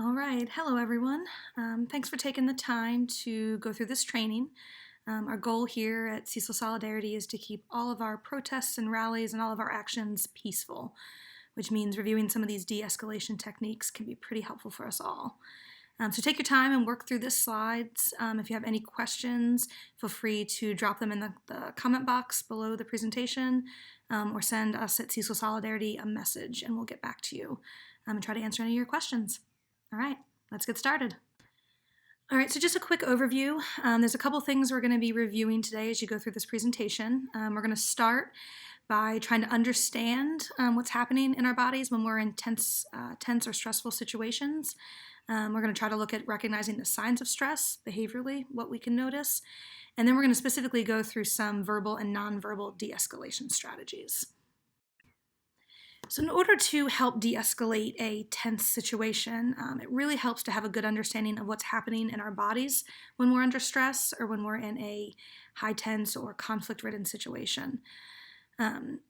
All right, hello everyone. Thanks for taking the time to go through this training. Our goal here at Cecil Solidarity is to keep all of our protests and rallies and all of our actions peaceful, which means reviewing some of these de-escalation techniques can be pretty helpful for us all. So take your time and work through the slides. If you have any questions, feel free to drop them in the comment box below the presentation or send us at Cecil Solidarity a message and we'll get back to you and try to answer any of your questions. All right, let's get started. All right, so just a quick overview. There's a couple things we're going to be reviewing today as you go through this presentation. We're going to start by trying to understand what's happening in our bodies when we're in tense or stressful situations. We're going to try to look at recognizing the signs of stress behaviorally, what we can notice, and then we're going to specifically go through some verbal and nonverbal de-escalation strategies. So in order to help de-escalate a tense situation, it really helps to have a good understanding of what's happening in our bodies when we're under stress or when we're in a high tense or conflict-ridden situation. And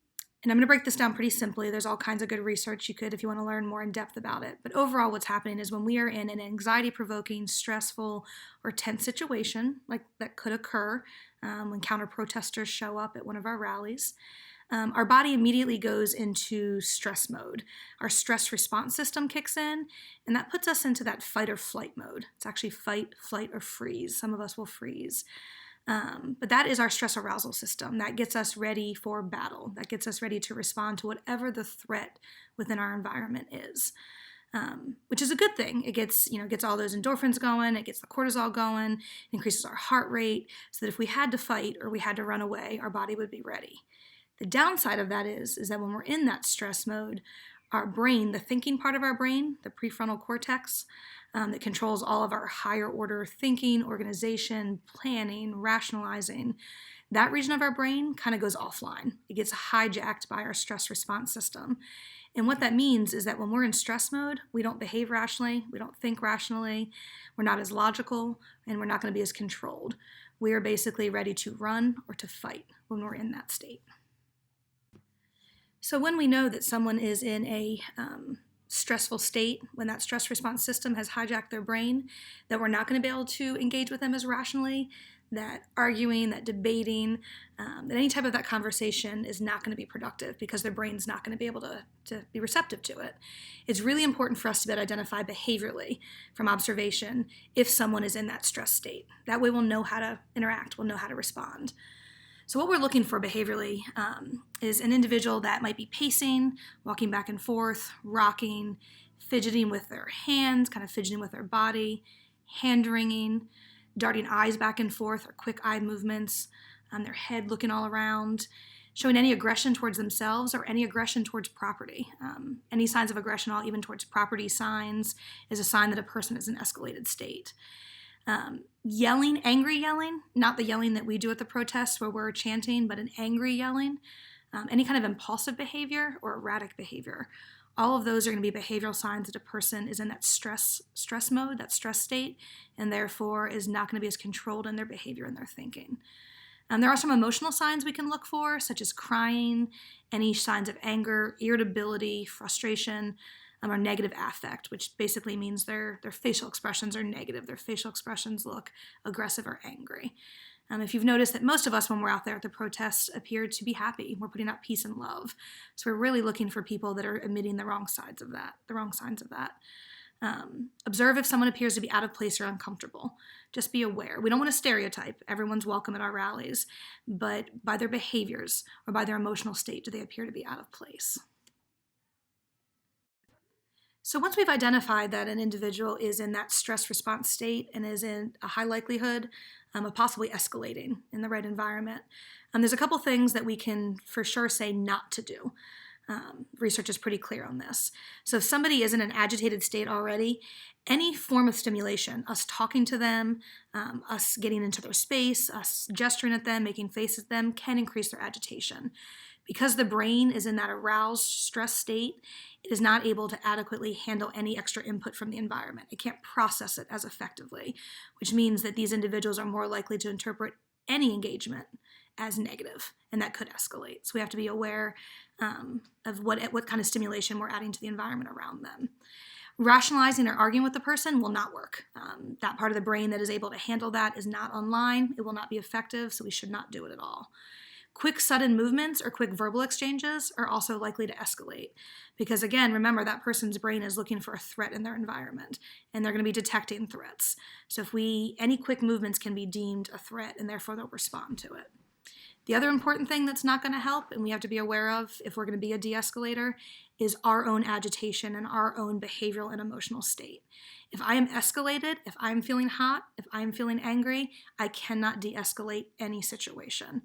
I'm going to break this down pretty simply. There's all kinds of good research you could if you want to learn more in depth about it. But overall, what's happening is when we are in an anxiety-provoking, stressful, or tense situation, like that could occur when counter-protesters show up at one of our rallies, our body immediately goes into stress mode. Our stress response system kicks in, and that puts us into that fight or flight mode. It's actually fight, flight, or freeze. Some of us will freeze. But that is our stress arousal system. That gets us ready for battle. That gets us ready to respond to whatever the threat within our environment is. Which is a good thing. It gets all those endorphins going, it gets the cortisol going, increases our heart rate, so that if we had to fight or we had to run away, our body would be ready. The downside of that is that when we're in that stress mode, our brain, the thinking part of our brain, the prefrontal cortex, that controls all of our higher order thinking, organization, planning, rationalizing, that region of our brain kind of goes offline. It gets hijacked by our stress response system. And what that means is that when we're in stress mode, we don't behave rationally, we don't think rationally, we're not as logical, and we're not going to be as controlled. We are basically ready to run or to fight when we're in that state. So when we know that someone is in a stressful state, when that stress response system has hijacked their brain, that we're not going to be able to engage with them as rationally, that arguing, that debating, that any type of that conversation is not going to be productive because their brain's not going to be able to be receptive to it. It's really important for us to be able to identify behaviorally from observation if someone is in that stress state. That way we'll know how to interact, we'll know how to respond. So what we're looking for behaviorally is an individual that might be pacing, walking back and forth, rocking, fidgeting with their hands, kind of fidgeting with their body, hand-wringing, darting eyes back and forth or quick eye movements, their head looking all around, showing any aggression towards themselves or any aggression towards property. Any signs of aggression, all even towards property signs, is a sign that a person is in an escalated state. Yelling, angry yelling, not the yelling that we do at the protests where we're chanting, but an angry yelling, any kind of impulsive behavior or erratic behavior. All of those are going to be behavioral signs that a person is in that stress mode, that stress state, and therefore is not going to be as controlled in their behavior and their thinking. There are some emotional signs we can look for, such as crying, any signs of anger, irritability, frustration, or negative affect, which basically means their facial expressions are negative. Their facial expressions look aggressive or angry. If you've noticed that most of us, when we're out there at the protests, appear to be happy. We're putting out peace and love. So we're really looking for people that are emitting the wrong signs of that. Observe if someone appears to be out of place or uncomfortable. Just be aware. We don't want to stereotype. Everyone's welcome at our rallies, but by their behaviors or by their emotional state, do they appear to be out of place? So once we've identified that an individual is in that stress response state and is in a high likelihood of possibly escalating in the right environment, there's a couple things that we can for sure say not to do. Research is pretty clear on this. So if somebody is in an agitated state already, any form of stimulation, us talking to them, us getting into their space, us gesturing at them, making faces at them, can increase their agitation. Because the brain is in that aroused stress state, it is not able to adequately handle any extra input from the environment. It can't process it as effectively, which means that these individuals are more likely to interpret any engagement as negative, and that could escalate. So we have to be aware of what kind of stimulation we're adding to the environment around them. Rationalizing or arguing with the person will not work. That part of the brain that is able to handle that is not online. It will not be effective, so we should not do it at all. Quick, sudden movements or quick verbal exchanges are also likely to escalate because, again, remember that person's brain is looking for a threat in their environment and they're going to be detecting threats. So any quick movements can be deemed a threat and therefore they'll respond to it. The other important thing that's not going to help and we have to be aware of if we're going to be a de-escalator is our own agitation and our own behavioral and emotional state. If I am escalated, if I'm feeling hot, if I'm feeling angry, I cannot de-escalate any situation.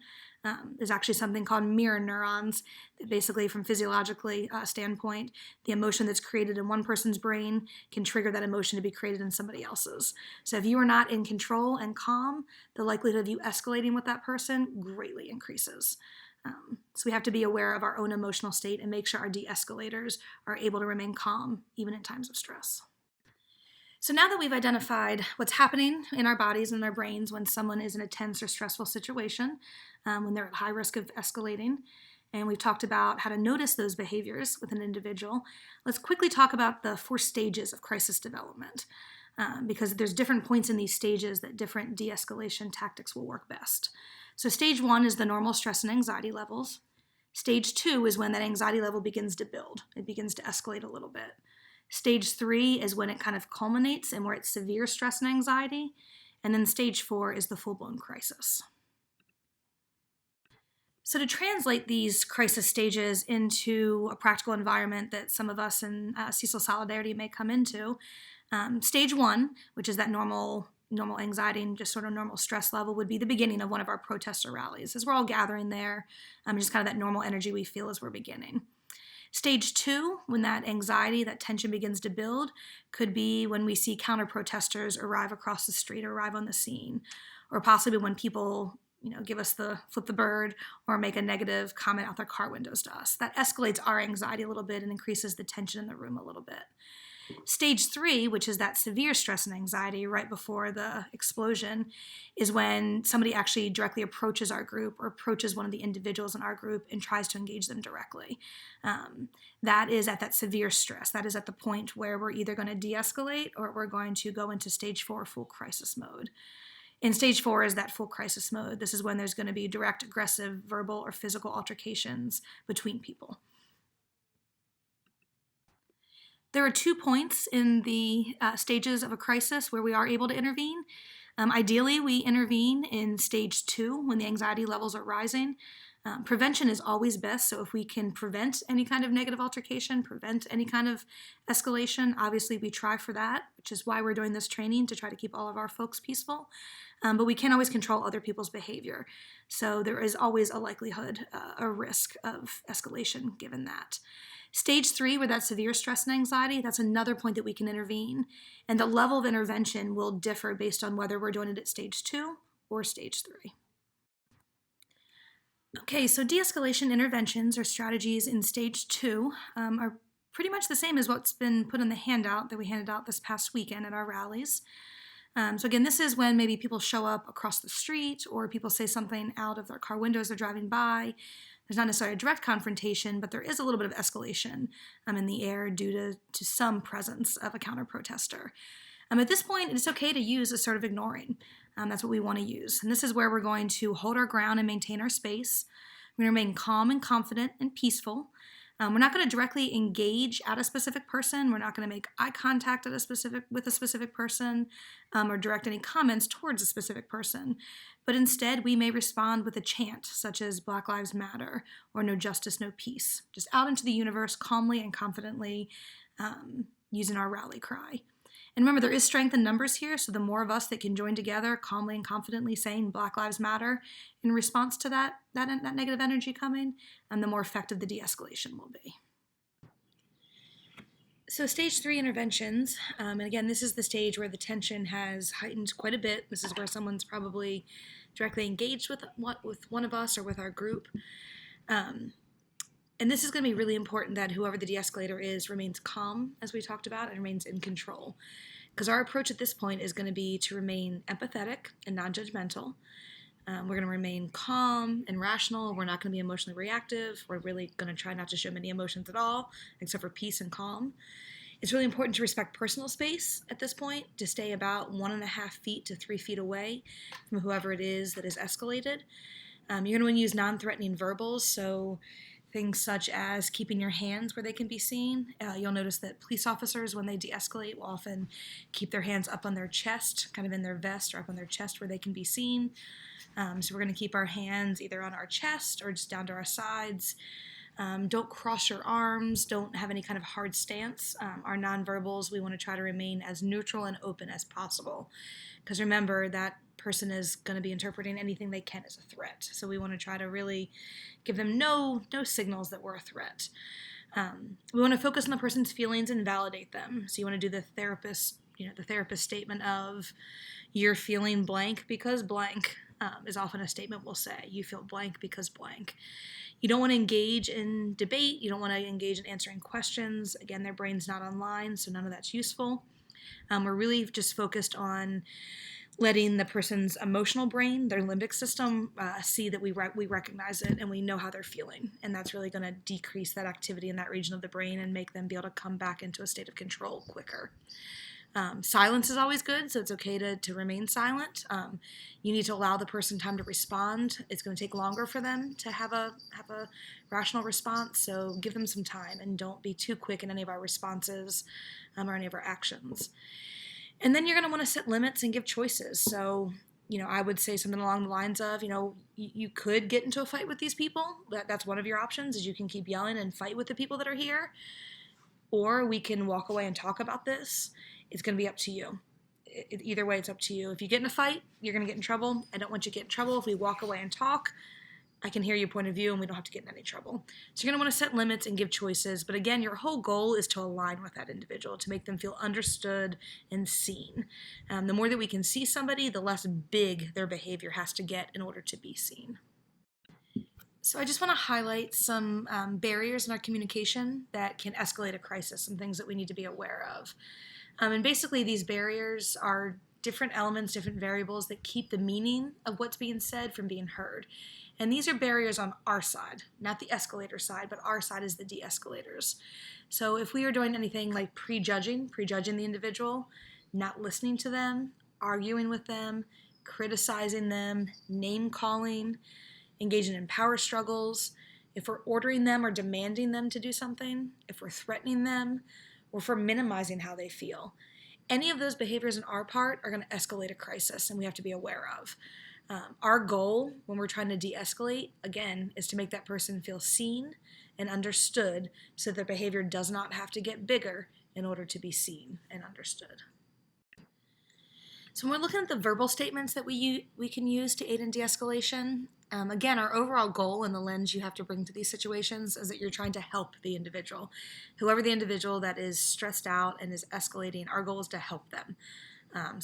There's actually something called mirror neurons that basically, from physiologically standpoint, the emotion that's created in one person's brain can trigger that emotion to be created in somebody else's. So if you are not in control and calm, the likelihood of you escalating with that person greatly increases. So we have to be aware of our own emotional state and make sure our de-escalators are able to remain calm even in times of stress. So now that we've identified what's happening in our bodies and our brains when someone is in a tense or stressful situation, when they're at high risk of escalating, and we've talked about how to notice those behaviors with an individual, let's quickly talk about the 4 stages of crisis development, because there's different points in these stages that different de-escalation tactics will work best. So stage 1 is the normal stress and anxiety levels. Stage 2 is when that anxiety level begins to build. It begins to escalate a little bit. Stage 3 is when it kind of culminates and where it's severe stress and anxiety. And then stage 4 is the full-blown crisis. So to translate these crisis stages into a practical environment that some of us in Cecil Solidarity may come into, stage 1, which is that normal anxiety and just sort of normal stress level, would be the beginning of one of our protests or rallies. As we're all gathering there, just kind of that normal energy we feel as we're beginning. Stage 2, when that anxiety, that tension begins to build, could be when we see counter-protesters arrive across the street or arrive on the scene, or possibly when people give us the flip the bird or make a negative comment out their car windows to us. That escalates our anxiety a little bit and increases the tension in the room a little bit. Stage 3, which is that severe stress and anxiety right before the explosion, is when somebody actually directly approaches our group or approaches one of the individuals in our group and tries to engage them directly. That is at that severe stress. That is at the point where we're either going to de-escalate or we're going to go into stage 4, full crisis mode. In stage 4 is that full crisis mode. This is when there's going to be direct, aggressive, verbal, or physical altercations between people. There are 2 points in the stages of a crisis where we are able to intervene. Ideally, we intervene in stage 2 when the anxiety levels are rising. Prevention is always best, so if we can prevent any kind of negative altercation, prevent any kind of escalation, obviously we try for that, which is why we're doing this training, to try to keep all of our folks peaceful. But we can't always control other people's behavior. So there is always a likelihood, a risk of escalation given that. Stage 3, where that's severe stress and anxiety, that's another point that we can intervene. And the level of intervention will differ based on whether we're doing it at stage 2 or stage 3. Okay, so de-escalation interventions or strategies in stage 2 are pretty much the same as what's been put in the handout that we handed out this past weekend at our rallies. So again, this is when maybe people show up across the street or people say something out of their car windows they're driving by. There's not necessarily a direct confrontation, but there is a little bit of escalation in the air due to some presence of a counter-protester. At this point, it's okay to use a sort of ignoring. That's what we want to use. And this is where we're going to hold our ground and maintain our space. We're going to remain calm and confident and peaceful. We're not going to directly engage at a specific person. We're not going to make eye contact with a specific person or direct any comments towards a specific person. But instead, we may respond with a chant, such as Black Lives Matter or No Justice, No Peace, just out into the universe calmly and confidently using our rally cry. And remember, there is strength in numbers here, so the more of us that can join together calmly and confidently saying Black Lives Matter in response to that negative energy coming, the more effective the de-escalation will be. So stage 3 interventions, and again, this is the stage where the tension has heightened quite a bit. This is where someone's probably directly engaged with one of us or with our group. And this is going to be really important that whoever the de-escalator is remains calm, as we talked about, and remains in control. Because our approach at this point is going to be to remain empathetic and non-judgmental. We're going to remain calm and rational. We're not going to be emotionally reactive. We're really going to try not to show many emotions at all, except for peace and calm. It's really important to respect personal space at this point, to stay about 1.5 feet to 3 feet away from whoever it is that is escalated. You're going to want to use non-threatening verbals, so things such as keeping your hands where they can be seen. You'll notice that police officers, when they de-escalate, will often keep their hands up on their chest, kind of in their vest or up on their chest where they can be seen. So we're going to keep our hands either on our chest or just down to our sides. Don't cross your arms. Don't have any kind of hard stance. Our nonverbals, we want to try to remain as neutral and open as possible. Because remember, that person is going to be interpreting anything they can as a threat. So we want to try to really give them no signals that we're a threat. We want to focus on the person's feelings and validate them. So you want to do the therapist statement of, you're feeling blank because blank, is often a statement we'll say. You feel blank because blank. You don't want to engage in debate. You don't want to engage in answering questions. Again, their brain's not online, so none of that's useful. We're really just focused on letting the person's emotional brain, their limbic system, see that we recognize it and we know how they're feeling. And that's really going to decrease that activity in that region of the brain and make them be able to come back into a state of control quicker. Silence is always good, so it's okay to remain silent. You need to allow the person time to respond. It's going to take longer for them to have a rational response, so give them some time and don't be too quick in any of our responses or any of our actions. And then you're going to want to set limits and give choices. So, I would say something along the lines of, you could get into a fight with these people. That's one of your options, is you can keep yelling and fight with the people that are here. Or we can walk away and talk about this. It's going to be up to you. Either way, it's up to you. If you get in a fight, you're going to get in trouble. I don't want you to get in trouble. If we walk away and talk, I can hear your point of view and we don't have to get in any trouble. So you're going to want to set limits and give choices. But again, your whole goal is to align with that individual, to make them feel understood and seen. The more that we can see somebody, the less big their behavior has to get in order to be seen. So I just want to highlight some barriers in our communication that can escalate a crisis, some things that we need to be aware of. And basically these barriers are different elements, different variables that keep the meaning of what's being said from being heard. And these are barriers on our side, not the escalator side, but our side is the de-escalators. So if we are doing anything like prejudging the individual, not listening to them, arguing with them, criticizing them, name-calling, engaging in power struggles, if we're ordering them or demanding them to do something, if we're threatening them, or if we're minimizing how they feel, any of those behaviors on our part are going to escalate a crisis, and we have to be aware of. Our goal when we're trying to de-escalate, again, is to make that person feel seen and understood so their behavior does not have to get bigger in order to be seen and understood. So when we're looking at the verbal statements that we can use to aid in de-escalation, again, our overall goal and the lens you have to bring to these situations is that you're trying to help the individual. Whoever the individual that is stressed out and is escalating, our goal is to help them.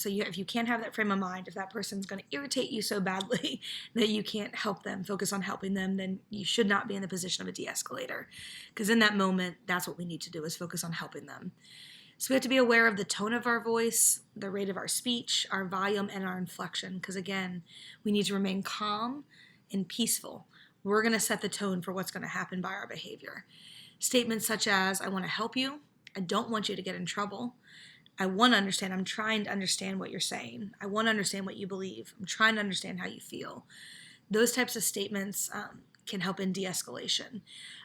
If you can't have that frame of mind, if that person's going to irritate you so badly that you can't help them, focus on helping them, then you should not be in the position of a de-escalator. Because in that moment, that's what we need to do, is focus on helping them. So we have to be aware of the tone of our voice, the rate of our speech, our volume, and our inflection. Because again, we need to remain calm and peaceful. We're going to set the tone for what's going to happen by our behavior. Statements such as, I want to help you. I don't want you to get in trouble. I want to understand. I'm trying to understand what you're saying. I want to understand what you believe. I'm trying to understand how you feel. Those types of statements can help in de-escalation.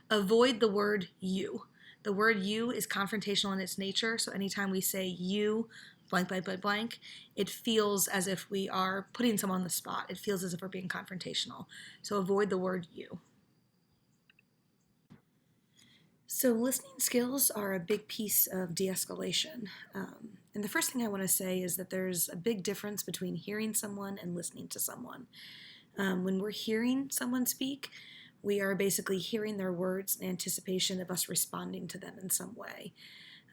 Avoid the word you. The word you is confrontational in its nature, so anytime we say you, blank, blank, blank, blank, it feels as if we are putting someone on the spot. It feels as if we're being confrontational. So avoid the word you. So listening skills are a big piece of de-escalation. And the first thing I want to say is that there's a big difference between hearing someone and listening to someone. When we're hearing someone speak, we are basically hearing their words in anticipation of us responding to them in some way.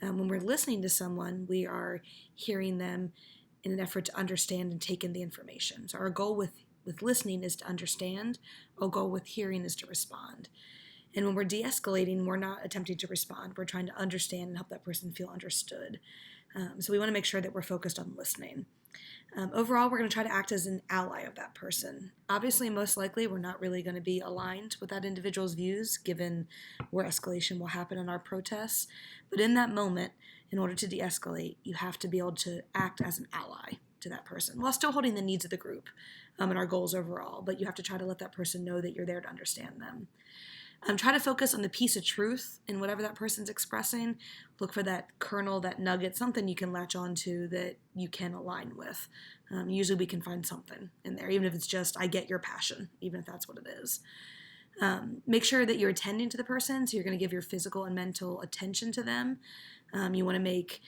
When we're listening to someone, we are hearing them in an effort to understand and take in the information. So our goal with listening is to understand. Our goal with hearing is to respond. And when we're de-escalating, we're not attempting to respond. We're trying to understand and help that person feel understood. So we want to make sure that we're focused on listening. Overall, we're going to try to act as an ally of that person. Obviously, most likely, we're not really going to be aligned with that individual's views, given where escalation will happen in our protests. But in that moment, in order to de-escalate, you have to be able to act as an ally to that person, while still holding the needs of the group and our goals overall. But you have to try to let that person know that you're there to understand them. Try to focus on the piece of truth in whatever that person's expressing. Look for that kernel, that nugget, something you can latch onto that you can align with. Usually we can find something in there, even if it's just, I get your passion, even if that's what it is. Make sure that you're attending to the person, so you're going to give your physical and mental attention to them. You want to make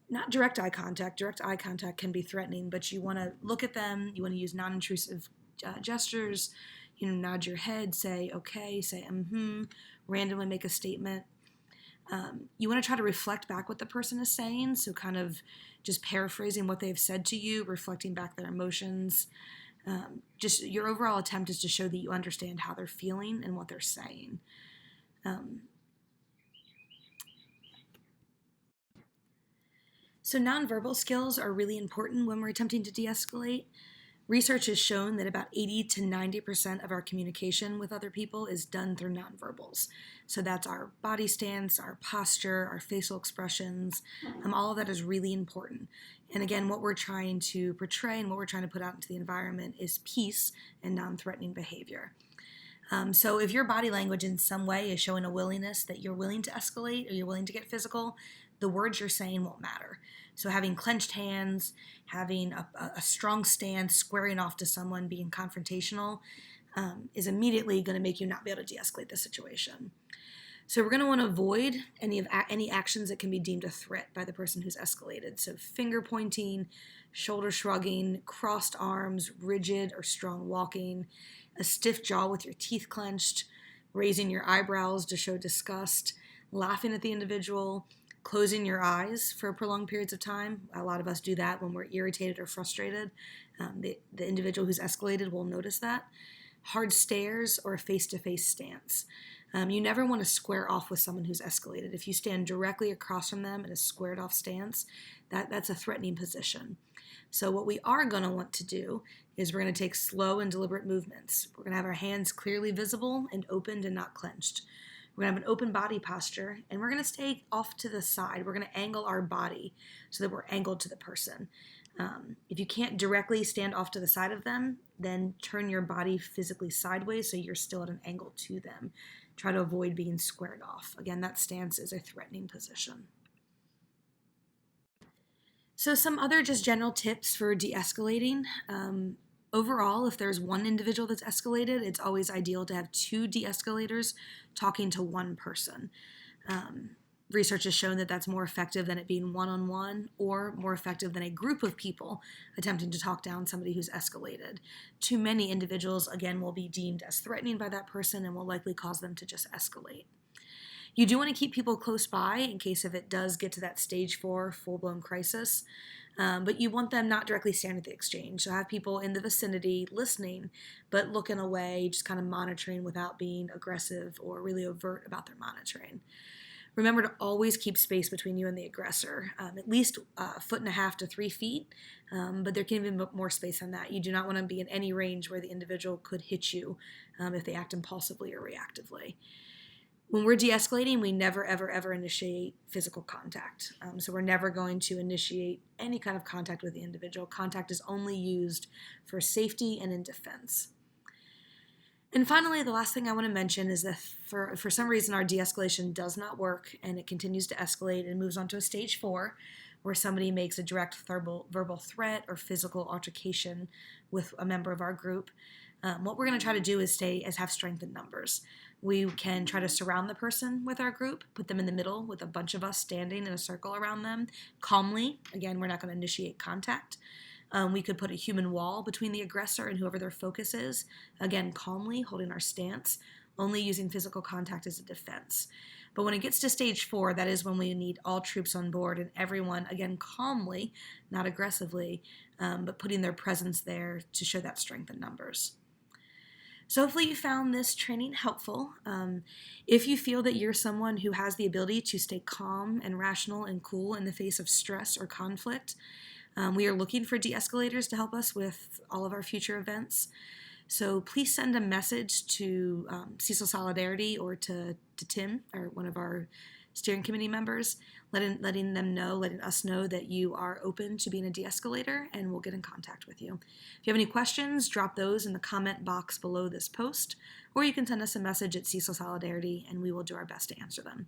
not direct eye contact. Direct eye contact can be threatening, but you want to look at them. You want to use non-intrusive gestures. Nod your head, say okay, say randomly make a statement. You want to try to reflect back what the person is saying, so kind of just paraphrasing what they've said to you, reflecting back their emotions. Just your overall attempt is to show that you understand how they're feeling and what they're saying. So nonverbal skills are really important when we're attempting to de-escalate. Research has shown that about 80 to 90% of our communication with other people is done through nonverbals. So that's our body stance, our posture, our facial expressions. All of that is really important. And again, what we're trying to portray and what we're trying to put out into the environment is peace and non-threatening behavior. So if your body language in some way is showing a willingness that you're willing to escalate or you're willing to get physical, the words you're saying won't matter. So having clenched hands, having a strong stance, squaring off to someone, being confrontational, is immediately going to make you not be able to de-escalate the situation. So we're going to want to avoid any actions that can be deemed a threat by the person who's escalated. So finger pointing, shoulder shrugging, crossed arms, rigid or strong walking, a stiff jaw with your teeth clenched, raising your eyebrows to show disgust, laughing at the individual, closing your eyes for prolonged periods of time. A lot of us do that when we're irritated or frustrated. The individual who's escalated will notice that. Hard stares or a face-to-face stance. You never want to square off with someone who's escalated. If you stand directly across from them in a squared off stance, that's a threatening position. So what we are going to want to do is we're going to take slow and deliberate movements. We're going to have our hands clearly visible and opened and not clenched. We're going to have an open body posture, and we're going to stay off to the side. We're going to angle our body so that we're angled to the person. If you can't directly stand off to the side of them, then turn your body physically sideways so you're still at an angle to them. Try to avoid being squared off. Again, that stance is a threatening position. So some other just general tips for de-escalating. Overall, if there's one individual that's escalated, it's always ideal to have two de-escalators talking to one person. Research has shown that that's more effective than it being one-on-one, or more effective than a group of people attempting to talk down somebody who's escalated. Too many individuals, again, will be deemed as threatening by that person and will likely cause them to just escalate. You do want to keep people close by in case if it does get to that stage 4 full-blown crisis, but you want them not directly standing at the exchange. So have people in the vicinity listening, but looking away, just kind of monitoring without being aggressive or really overt about their monitoring. Remember to always keep space between you and the aggressor, at least 1.5 to 3 feet, but there can even be more space than that. You do not want to be in any range where the individual could hit you if they act impulsively or reactively. When we're de-escalating, we never, ever, ever initiate physical contact. So we're never going to initiate any kind of contact with the individual. Contact is only used for safety and in defense. And finally, the last thing I want to mention is that for some reason our de-escalation does not work and it continues to escalate and moves on to a stage 4 where somebody makes a direct verbal threat or physical altercation with a member of our group. What we're going to try to do is have strength in numbers. We can try to surround the person with our group, put them in the middle with a bunch of us standing in a circle around them calmly. Again, we're not going to initiate contact. We could put a human wall between the aggressor and whoever their focus is. Again, calmly holding our stance, only using physical contact as a defense. But when it gets to stage 4, that is when we need all troops on board and everyone, again, calmly, not aggressively, but putting their presence there to show that strength in numbers. So hopefully you found this training helpful. If you feel that you're someone who has the ability to stay calm and rational and cool in the face of stress or conflict, We are looking for de-escalators to help us with all of our future events. So please send a message to Cecil Solidarity or to Tim, or one of our steering committee members, letting us know that you are open to being a de-escalator, and we'll get in contact with you. If you have any questions, drop those in the comment box below this post, or you can send us a message at Cecil Solidarity, and we will do our best to answer them.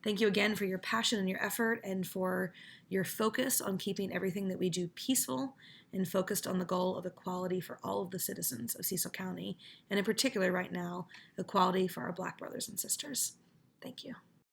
Thank you again for your passion and your effort, and for your focus on keeping everything that we do peaceful and focused on the goal of equality for all of the citizens of Cecil County, and in particular right now, equality for our Black brothers and sisters. Thank you.